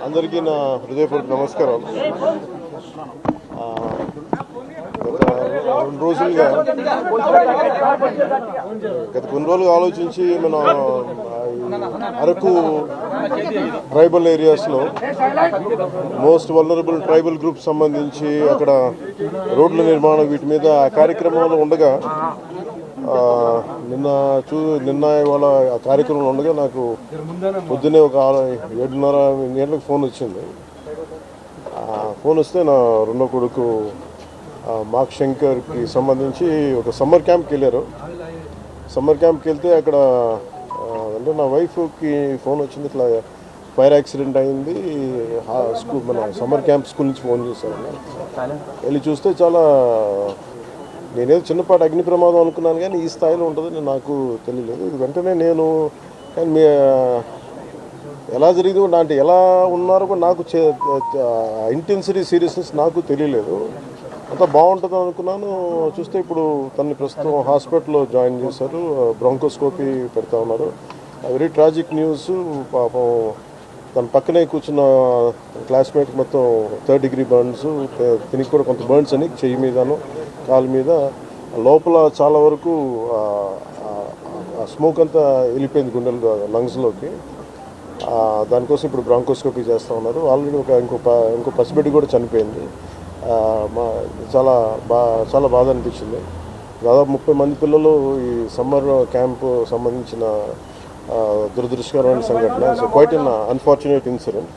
అందరికీ నా హృదయపూర్వక నమస్కారం. గత కొన్ని రోజులుగా ఆలోచించి మన అరకు ట్రైబల్ ఏరియాస్లో మోస్ట్ వల్నరబుల్ ట్రైబల్ గ్రూప్ సంబంధించి అక్కడ రోడ్ల నిర్మాణం వీటి మీద కార్యక్రమంలో ఉండగా నిన్న ఇవాళ ఆ కార్యక్రమంలో ఉండగా నాకు పొద్దున్నే ఒక 7:30 గంటలకు ఫోన్ వచ్చింది. ఫోన్ వస్తే నా రెండో కొడుకు మార్క్ శంకర్కి సంబంధించి ఒక సమ్మర్ క్యాంప్కి వెళ్ళారు. సమ్మర్ క్యాంప్కి వెళ్తే అక్కడ అంటే నా వైఫ్కి ఫోన్ వచ్చింది, ఇట్లా ఫైర్ యాక్సిడెంట్ అయింది, స్కూల్ మన సమ్మర్ క్యాంప్ స్కూల్ నుంచి ఫోన్ చేశారు. వెళ్ళి చూస్తే చాలా నేనేదో చిన్నపాటి అగ్ని ప్రమాదం అనుకున్నాను, కానీ ఈ స్థాయిలో ఉంటుందని నాకు తెలియలేదు. ఇది వెంటనే నేను కానీ ఎలా జరిగింది అంటే ఎలా ఉన్నారో కూడా నాకు ఇంటెన్సిటీ సీరియస్నెస్ నాకు తెలియలేదు. అంతా బాగుంటుంది అనుకున్నాను. చూస్తే ఇప్పుడు తనని ప్రస్తుతం హాస్పిటల్లో జాయిన్ చేశారు, బ్రాంకోస్కోపీ పెడతా ఉన్నారు. Very tragic news. పాపం తన పక్కనే కూర్చున్న క్లాస్మేట్కి మొత్తం 3rd degree బర్న్స్, తినికి కూడా కొంత బర్న్స్ అని చెయ్యి మీదను కాలు మీద, లోపల చాలా వరకు స్మోక్ అంతా వెళ్ళిపోయింది గుండెలు లంగ్స్లోకి. దానికోసం ఇప్పుడు బ్రాంకోస్కోపీ చేస్తూ ఉన్నారు. ఆల్రెడీ ఇంకో పసిబిడ్డ కూడా చనిపోయింది. చాలా బాధ అనిపించింది. దాదాపు 30 మంది పిల్లలు ఈ సమ్మర్ క్యాంపు సంబంధించిన దురదృష్టకరమైన సంఘటన. It's quite an unfortunate incident.